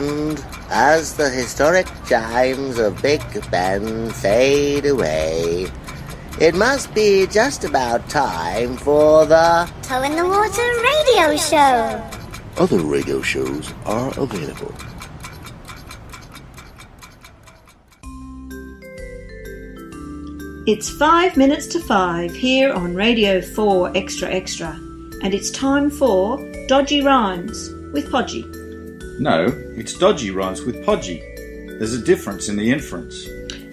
and as the historic chimes of Big Ben fade away, it must be just about time for the Toe in the Water radio show. Other radio shows are available. It's 5 minutes to 5 here on Radio 4 Extra Extra, and it's time for Dodgy Rhymes with Podgy. No, it's Dodgy Rhymes with Podgy. There's a difference in the inference.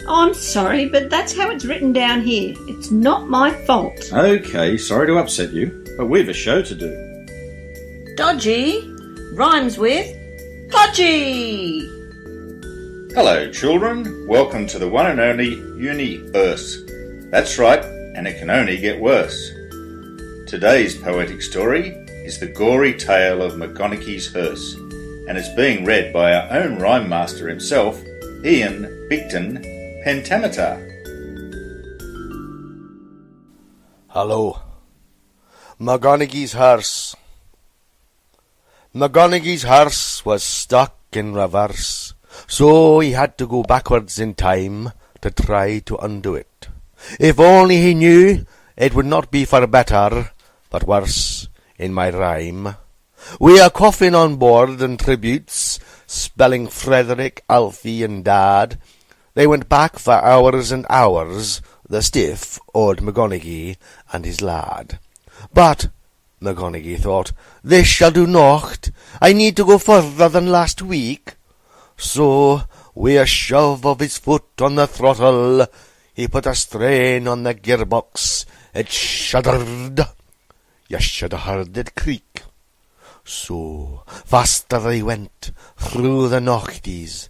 Oh, I'm sorry, but that's how it's written down here. It's not my fault. Okay, sorry to upset you, but we've a show to do. Dodgy Rhymes with Podgy. Hello, children. Welcome to the one and only Universe. That's right, and it can only get worse. Today's poetic story is the gory tale of McGonaghy's hearse, and it's being read by our own rhyme master himself, Ian Bigton Pentameter. Hello. McGonaghy's hearse. McGonaghy's hearse was stuck in reverse, so he had to go backwards in time to try to undo it. If only he knew it would not be for better, but worse, in my rhyme. We are coffin on board and tributes, spelling Frederick, Alfie and Dad. They went back for hours and hours, the stiff old McGonaghy and his lad. But, McGonaghy thought, this shall do nought. I need to go further than last week. So, with a shove of his foot on the throttle, he put a strain on the gearbox. It shuddered. You should have heard it creak. So, faster they went through the noughties,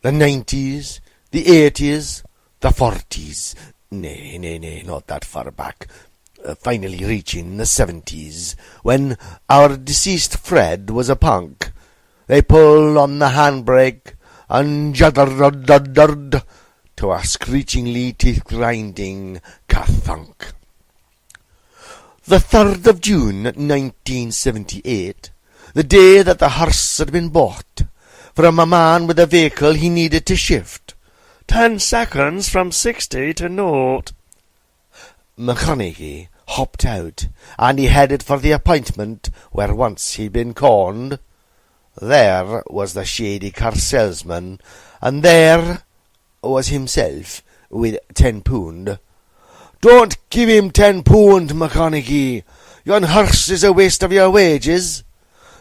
the 90s, the 80s, the 40s. Nay, not that far back. Finally reaching the 70s, when our deceased Fred was a punk. They pulled on the handbrake and juddered to a screechingly teeth-grinding ka-thunk. The 3rd of June, 1978, the day that the hearse had been bought, from a man with a vehicle he needed to shift. 10 seconds from 60 to 0. McGonaghy hopped out, and he headed for the appointment where once he'd been conned. There was the shady car salesman, and there was himself with £10. Don't give him £10, McGonaghy. Yon hearse is a waste of your wages.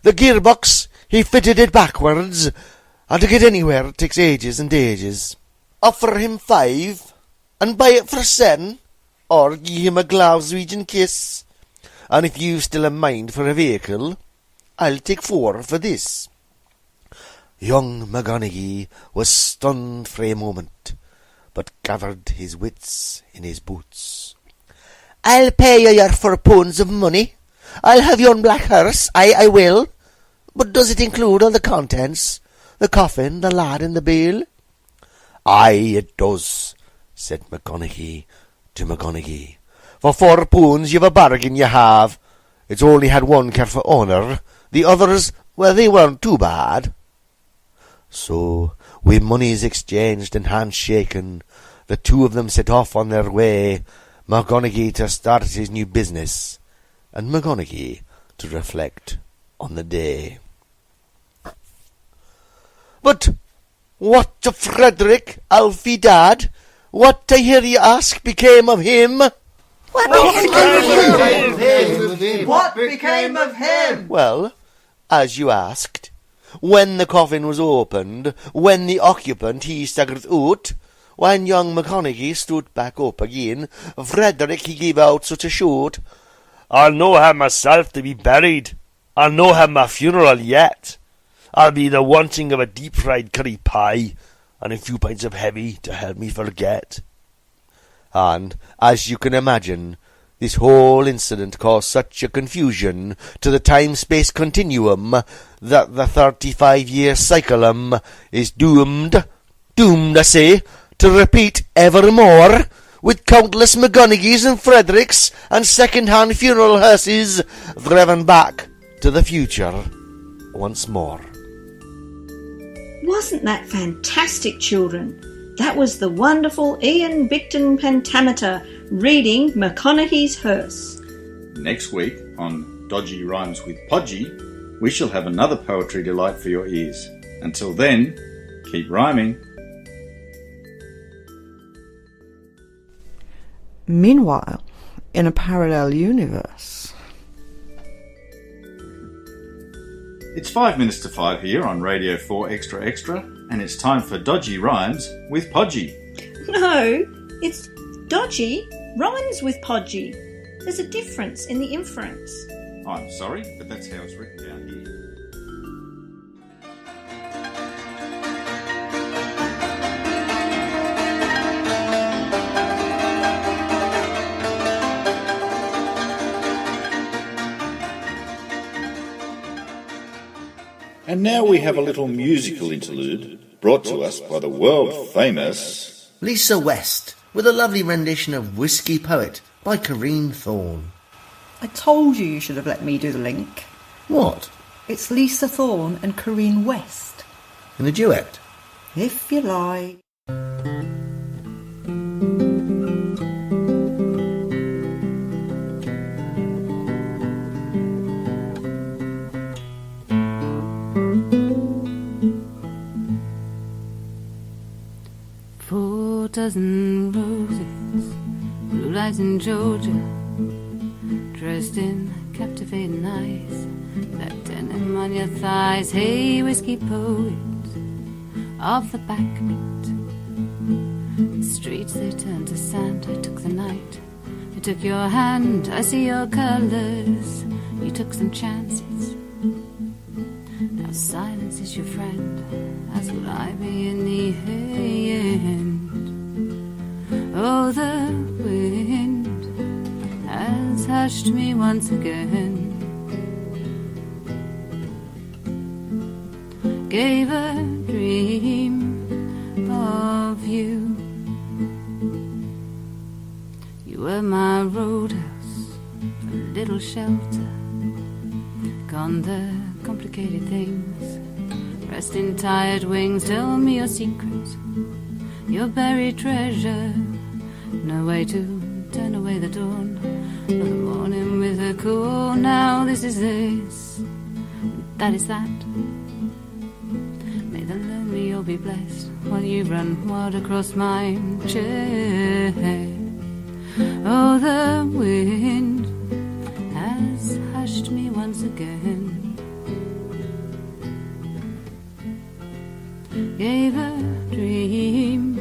The gearbox, he fitted it backwards, and to get anywhere takes ages and ages. Offer him 5, and buy it for 7, or give him a Glaswegian kiss. And if you've still a mind for a vehicle, I'll take 4 for this. Young McGonaghy was stunned for a moment, but gathered his wits in his boots. I'll pay you your £4 of money. I'll have yon black hearse, I will. But does it include all the contents? The coffin, the lad and the bale? Aye, it does, said McGonaghy to McGonaghy. For £4 you've a bargain, you have. It's only had one care for honour. The others, well, they weren't too bad. So, with monies exchanged and hands shaken, the two of them set off on their way, McGonaghy to start his new business, and McGonaghy to reflect on the day. But what of Frederick, Alfie, Dad? What, I hear you ask, became of him? What became of him? Well, as you asked, when the coffin was opened, when the occupant he staggered out, when young McGonaghy stood back up again, Frederick he gave out such a shout, I'll no have myself to be buried. I'll no have my funeral yet. I'll be the wanting of a deep-fried curry pie, and a few pints of heavy to help me forget. And, as you can imagine, this whole incident caused such a confusion to the time-space continuum that the 35-year cyclum is doomed, I say, to repeat evermore, with countless McGonaghys and Fredericks and second-hand funeral hearses driven back to the future once more. Wasn't that fantastic, children? That was the wonderful Ian Bicton pentameter reading McConaughey's Hearse. Next week on Dodgy Rhymes with Podgy, we shall have another poetry delight for your ears. Until then, keep rhyming. Meanwhile, in a parallel universe. It's 5 minutes to 5 here on Radio 4 Extra Extra, and it's time for Dodgy Rhymes with Podgy. No, it's Dodgy Rhymes with Podgy. There's a difference in the inference. I'm sorry, but that's how it's written down here. And now we have a little musical interlude brought to us by the world-famous Lisa West, with a lovely rendition of Whiskey Poet by Corinne Thorne. I told you should have let me do the link. What? It's Lisa Thorne and Corinne West. In a duet? If you like. Dozen roses, blue lights in Georgia, dressed in captivating eyes, that denim on your thighs. Hey, whiskey poet of the backbeat, the streets they turned to sand. I took the night, I took your hand, I see your colours, you took some chances. Now silence is your friend, as will I be in the end. Oh, the wind has hushed me once again, gave a dream of you. You were my roadhouse, a little shelter, gone the complicated things, resting tired wings. Tell me your secrets, your buried treasure. No way to turn away the dawn of the morning with a cool. Now this is this, that is that. May the lonely all be blessed while you run wild across my chest. Oh, the wind has hushed me once again, gave a dream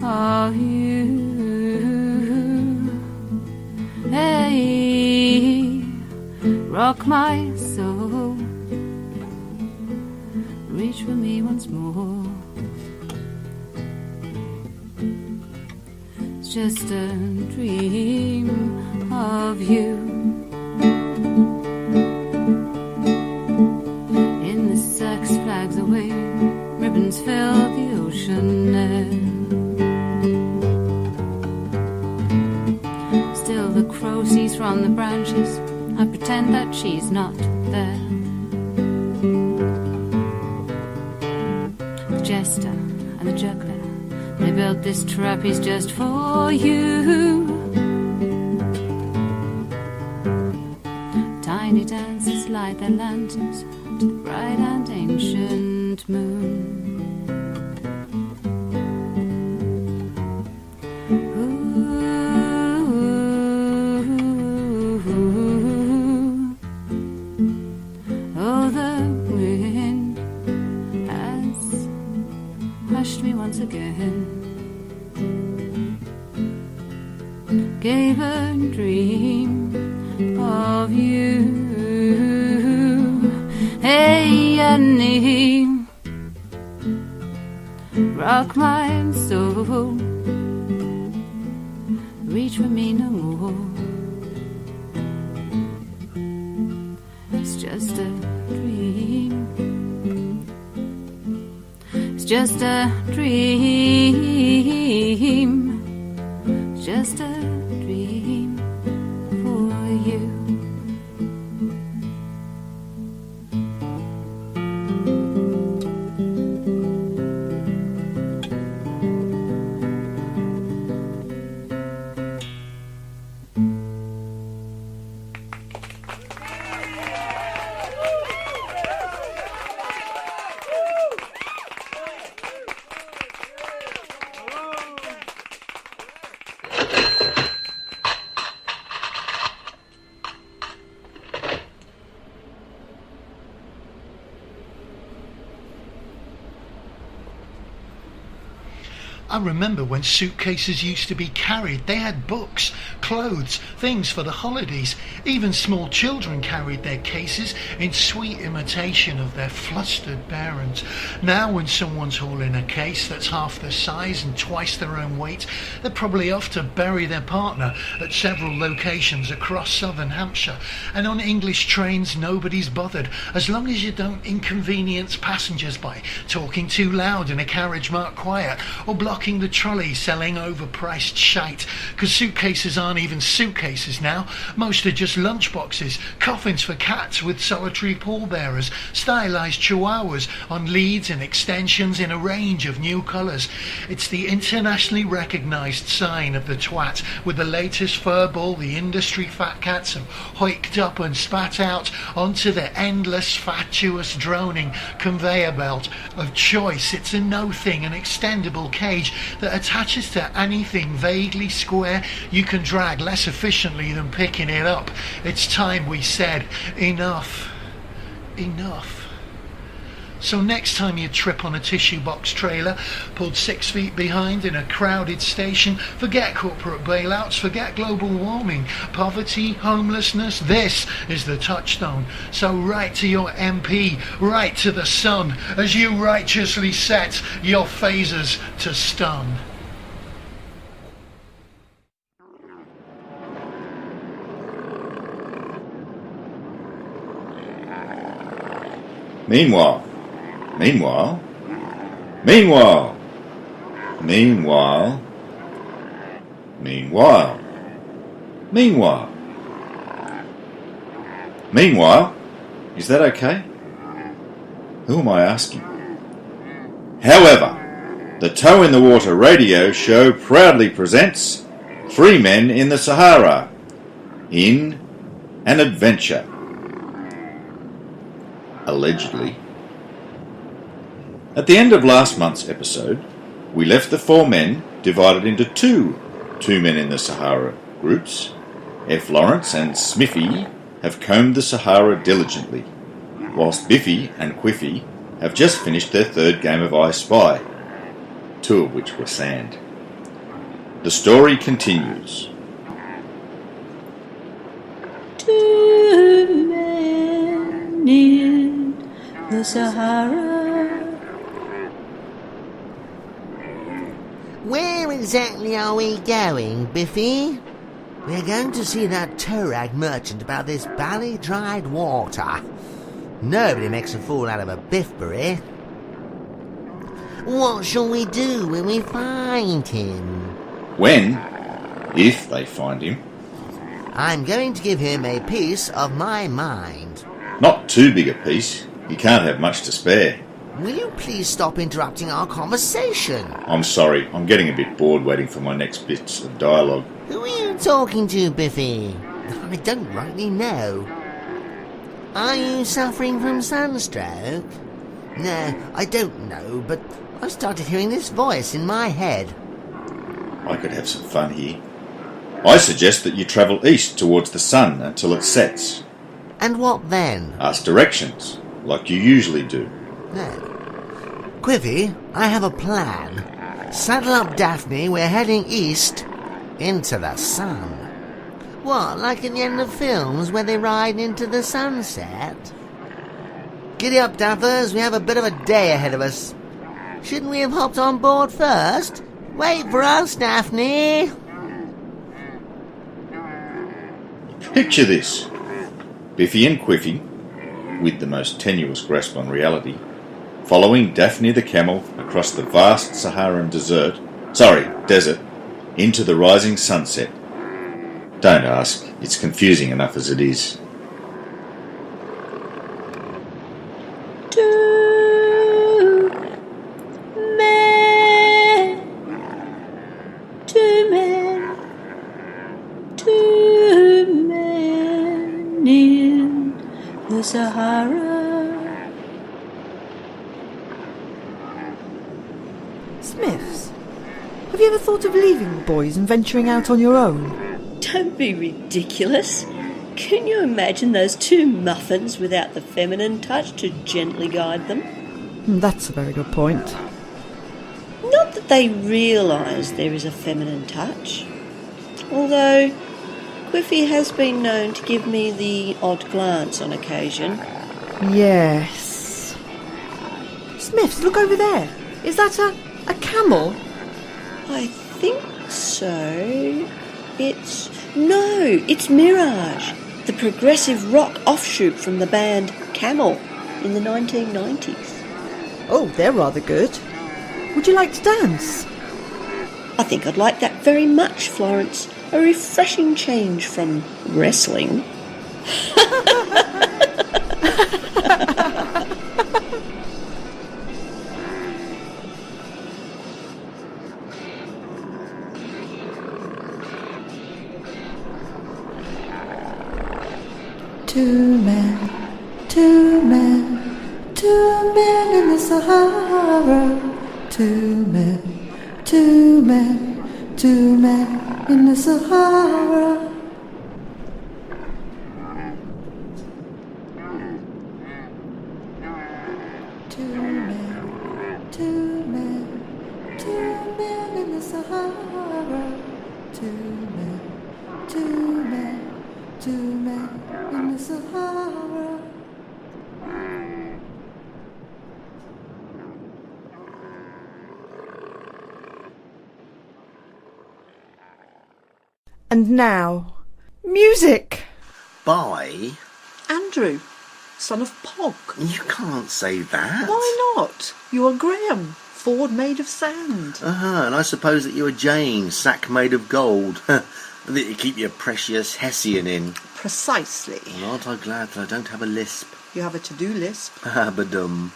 of you. Hey, rock my soul, reach for me once more. It's just a dream of you. In the sex flags away, ribbons fill the ocean air. Still the crow sees from the branches, I pretend that she's not there. The jester and the juggler, they built this trapeze just for you. Tiny dancers light their lanterns to the bright and ancient moon. Gave a dream of you. Hey, Annie, rock my soul, reach for me no more. It's just a dream. It's just a dream. It's just a dream for you. I remember when suitcases used to be carried. They had books, clothes, things for the holidays. Even small children carried their cases in sweet imitation of their flustered parents. Now when someone's hauling a case that's half the size and twice their own weight, they're probably off to bury their partner at several locations across southern Hampshire. And on English trains nobody's bothered, as long as you don't inconvenience passengers by talking too loud in a carriage marked quiet, or blocking the trolley selling overpriced shite. Because suitcases aren't even suitcases now. Most are just lunchboxes, coffins for cats with solitary pallbearers, stylised chihuahuas on leads and extensions in a range of new colours. It's the internationally recognised sign of the twat, with the latest furball the industry fat cats have hoiked up and spat out onto the endless fatuous droning conveyor belt of choice. It's a no-thing, an extendable cage that attaches to anything vaguely square you can drag less efficiently than picking it up. It's time we said enough. Enough. So next time you trip on a tissue box trailer pulled 6 feet behind in a crowded station, forget corporate bailouts, forget global warming, poverty, homelessness. This is the touchstone. So write to your MP, write to the sun, as you righteously set your phasers to stun. Meanwhile, is that okay? Who am I asking? However, the Toe in the Water radio show proudly presents 3 Men in the Sahara in an adventure. Allegedly. At the end of last month's episode, we left the 4 men divided into two Men in the Sahara groups. F. Lawrence and Smiffy have combed the Sahara diligently, whilst Biffy and Quiffy have just finished their 3rd game of I Spy, 2 of which were sand. The story continues. 2 men in the Sahara. Where exactly are we going, Biffy? We're going to see that tow-rag merchant about this bally-dried water. Nobody makes a fool out of a Biffbury. What shall we do when we find him? If they find him. I'm going to give him a piece of my mind. Not too big a piece. He can't have much to spare. Will you please stop interrupting our conversation? I'm sorry, I'm getting a bit bored waiting for my next bits of dialogue. Who are you talking to, Biffy? I don't rightly know. Are you suffering from sunstroke? No, I don't know, but I started hearing this voice in my head. I could have some fun here. I suggest that you travel east towards the sun until it sets. And what then? Ask directions, like you usually do. No. Quiffy, I have a plan. Saddle up Daphne, we're heading east into the sun. What, like in the end of films where they ride into the sunset? Giddy up, Daffers, we have a bit of a day ahead of us. Shouldn't we have hopped on board first? Wait for us, Daphne. Picture this. Biffy and Quiffy, with the most tenuous grasp on reality, following Daphne the camel across the vast Saharan desert, into the rising sunset. Don't ask, it's confusing enough as it is. 2 men, 2 men, 2 men in the Sahara. Smiths, have you ever thought of leaving the boys and venturing out on your own? Don't be ridiculous. Can you imagine those 2 muffins without the feminine touch to gently guide them? That's a very good point. Not Not that they realise there is a feminine touch, although Quiffy has been known to give me the odd glance on occasion. Yes. Smiths, look over there. Is that a camel? I think so. It's Mirage, the progressive rock offshoot from the band Camel in the 1990s. Oh, they're rather good. Would you like to dance? I think I'd like that very much, Florence. A refreshing change from wrestling. Two men in the Sahara. Two men in the Sahara. Two men in the Sahara. Two men in the Sahara. And now, music! By? Andrew, son of Pog. You can't say that. Why not? You are Graeme, Ford made of sand. And I suppose that you are Jane, sack made of gold. That you keep your precious Hessian in. Precisely. Well, aren't I glad that I don't have a lisp? You have a to-do lisp. Badum.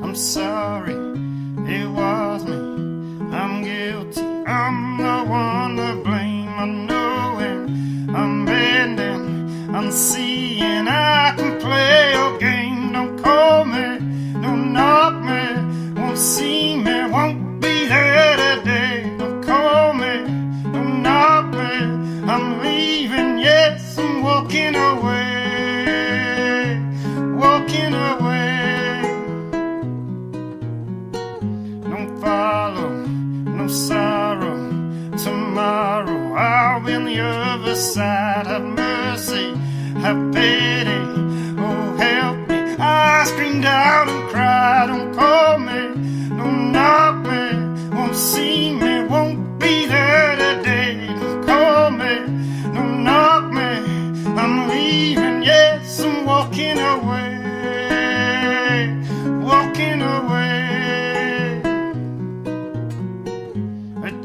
I'm sorry, it was me. I'm guilty, I'm the one to blame. I know it, I'm bending, I'm seeing I can play your game. Don't call me, don't knock me, won't see me, won't be there today. Don't call me, don't knock me, I'm leaving, yes, I'm walking away, walking away. Sorrow, tomorrow I'll be on the other side. Have mercy, have pity, oh help me. I screamed out and cried. Don't call me, don't knock me, won't see me, won't be there today. Don't call me, don't knock me, I'm leaving, yes, I'm walking away, walking away.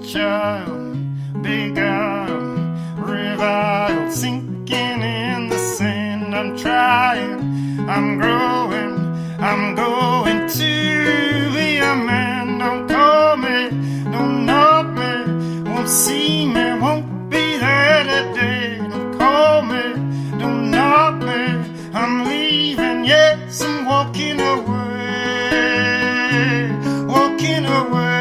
Child, beguiled, reviled, sinking in the sand. I'm trying, I'm growing, I'm going to be a man. Don't call me, don't knock me, won't see me, won't be there today. Don't call me, don't knock me, I'm leaving, yes, I'm walking away, walking away.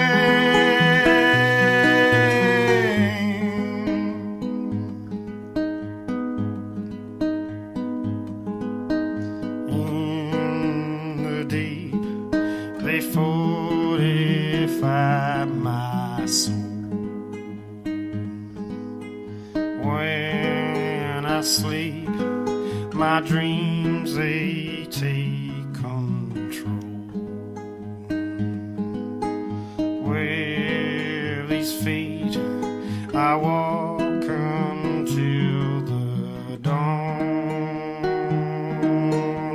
They fortified my soul. When I sleep, my dreams, they take control. With these feet, I walk until the dawn.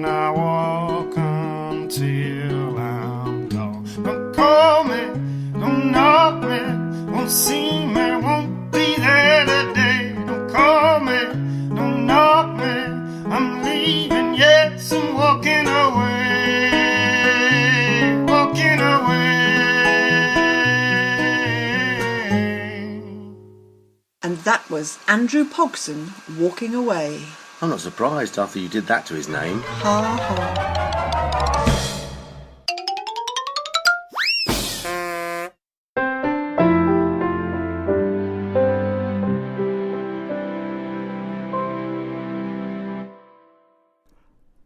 I walk until I'm gone. Don't call me, don't knock me, won't see me, won't be there today. Don't call me, don't knock me, I'm leaving, yes, I'm walking away, walking away. And that was Andrew Pogson, Walking Away. I'm not surprised after you did that to his name. Ha ha.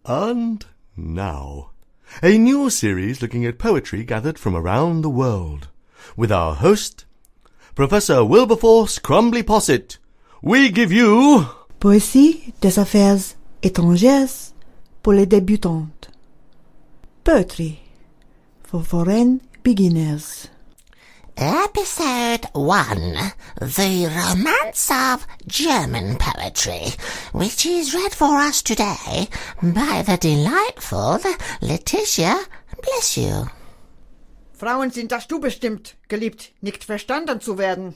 And now, a new series looking at poetry gathered from around the world, with our host, Professor Wilberforce Crumbly Posset. We give you... Poésie des affaires étrangères pour les débutantes. Poetry for foreign beginners. Episode 1, The Romance of German Poetry, which is read for us today by the delightful Letitia, bless you. Frauen sind das du bestimmt, geliebt, nicht verstanden zu werden.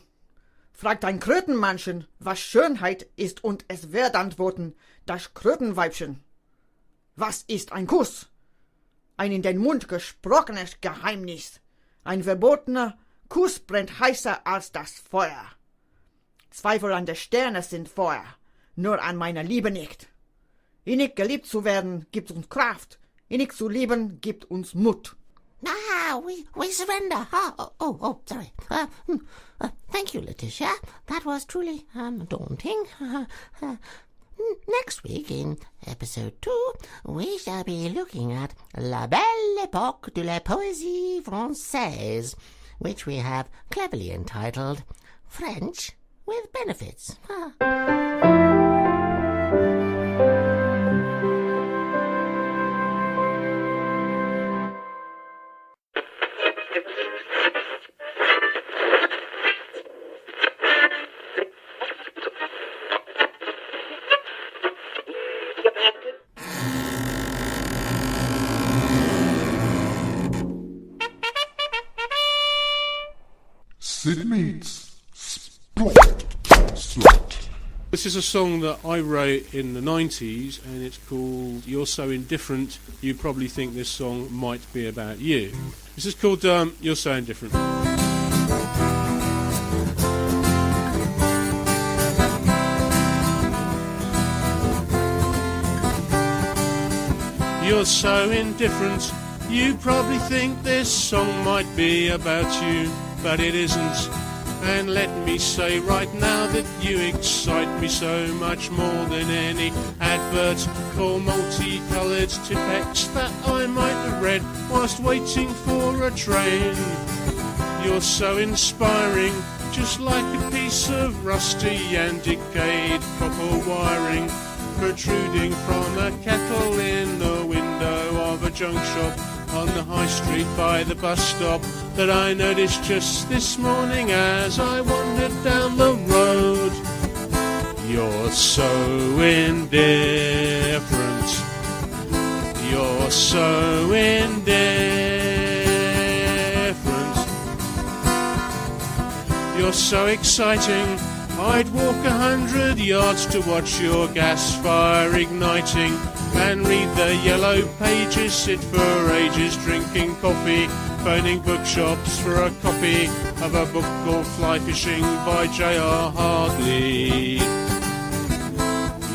Fragt ein Krötenmannchen, was Schönheit ist, und es wird antworten, das Krötenweibchen. Was ist ein Kuss? Ein in den Mund gesprochenes Geheimnis. Ein verbotener Kuss brennt heißer als das Feuer. Zweifel an der Sterne sind Feuer, nur an meiner Liebe nicht. Innig geliebt zu werden gibt uns Kraft, innig zu lieben gibt uns Mut. We surrender. Sorry. Thank you, Letitia. That was truly daunting. Next week, in episode 2, we shall be looking at La Belle Époque de la Poésie Française, which we have cleverly entitled French with Benefits. Sid meets Slot. This is a song that I wrote in the 90s, and it's called You're So Indifferent, You Probably Think This Song Might Be About You. This is called You're So Indifferent. You're so indifferent, you probably think this song might be about you, but it isn't. And let me say right now that you excite me so much more than any advert or multicoloured Tipex that I might have read whilst waiting for a train. You're so inspiring, just like a piece of rusty and decayed copper wiring protruding from a kettle in the window of a junk shop on the high street by the bus stop that I noticed just this morning as I wandered down the road. You're so indifferent. You're so indifferent. You're so exciting. I'd walk 100 yards to watch your gas fire igniting and read the yellow pages, sit for ages drinking coffee, phoning bookshops for a copy of a book called Fly Fishing by J.R. Hartley.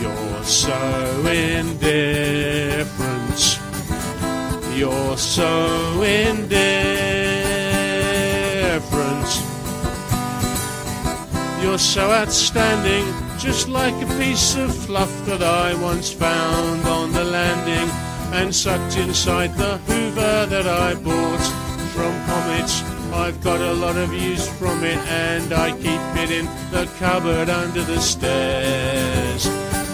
You're so indifferent. You're so indifferent. You're so outstanding, just like a piece of fluff that I once found on the landing and sucked inside the Hoover that I bought from Comet. I've got a lot of use from it and I keep it in the cupboard under the stairs.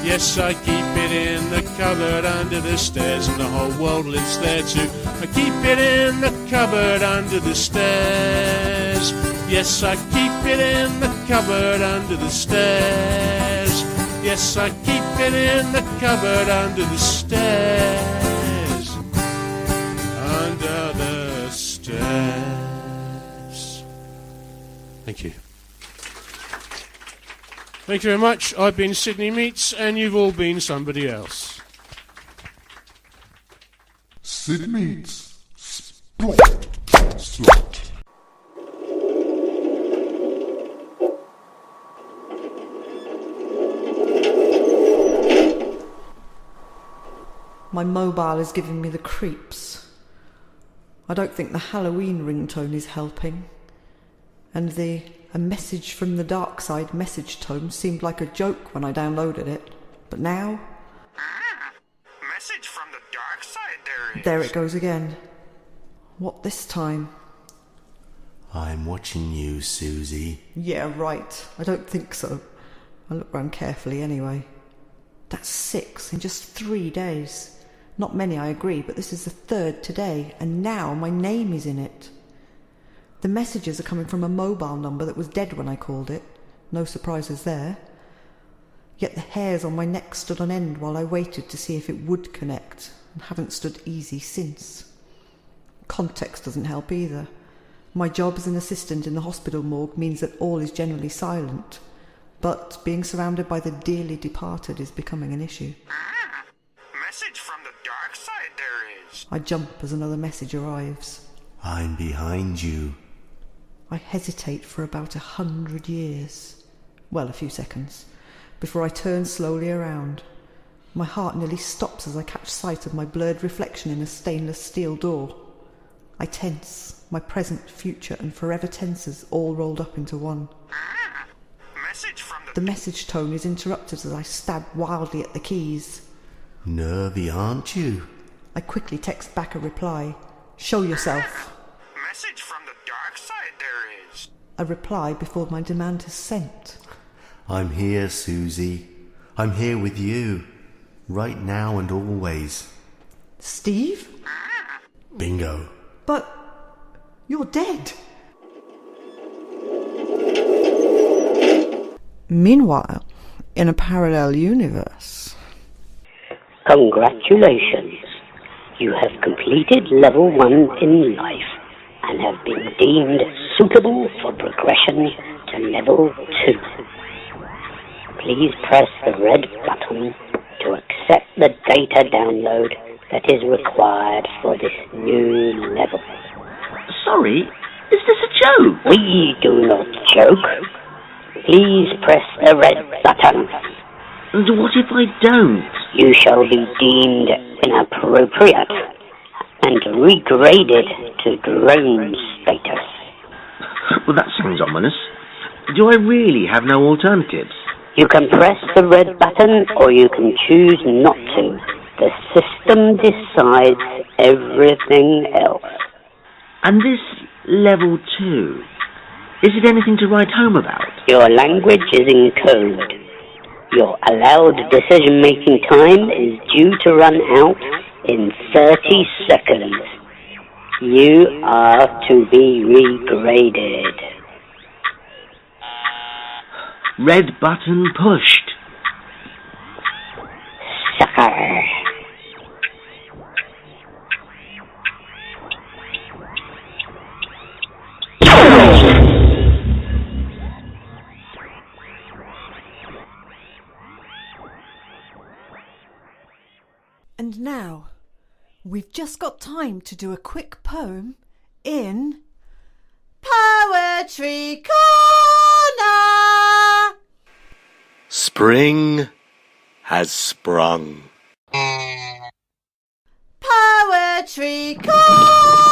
Yes, I keep it in the cupboard under the stairs, and the whole world lives there too. I keep it in the cupboard under the stairs. Yes, I keep it in the cupboard under the stairs. Yes, I keep it in the cupboard under the stairs. Under the stairs. Thank you. Thank you very much. I've been Sydney Meets, and you've all been somebody else. Sid meets Slot. My mobile is giving me the creeps. I don't think the Halloween ringtone is helping. And the "A Message from the Dark Side" message tone seemed like a joke when I downloaded it. But now... Message from the There it goes again. What this time? I'm watching you, Susie. Yeah, right. I don't think so. I look round carefully anyway. That's 6 in just 3 days. Not many, I agree, but this is the 3rd today, and now my name is in it. The messages are coming from a mobile number that was dead when I called it. No surprises there. Yet the hairs on my neck stood on end while I waited to see if it would connect, and haven't stood easy since. Context doesn't help either. My job as an assistant in the hospital morgue means that all is generally silent, but being surrounded by the dearly departed is becoming an issue. Message from the dark side there is. I jump as another message arrives. I'm behind you. I hesitate for about 100 years. Well, a few seconds, before I turn slowly around. My heart nearly stops as I catch sight of my blurred reflection in a stainless steel door. I tense, my present, future and forever tenses all rolled up into one. Message from The message tone is interrupted as I stab wildly at the keys. Nervy, aren't you? I quickly text back a reply. Show yourself. Message from the dark side there is. A reply before my demand is sent. I'm here, Susie. I'm here with you. Right now and always. Steve? Bingo. But you're dead. Meanwhile, in a parallel universe. Congratulations. You have completed level 1 in life and have been deemed suitable for progression to level 2. Please press the red button to accept the data download that is required for this new level. Sorry, is this a joke? We do not joke. Please press the red button. And what if I don't? You shall be deemed inappropriate and regraded to drone status. Well, that sounds ominous. Do I really have no alternatives? You can press the red button or you can choose not to. The system decides everything else. And this level 2, is it anything to write home about? Your language is in code. Your allowed decision-making time is due to run out in 30 seconds. You are to be regraded. Red button pushed. Sucker. And now, we've just got time to do a quick poem in Poetry Corner! Spring has sprung. Poetry Corner!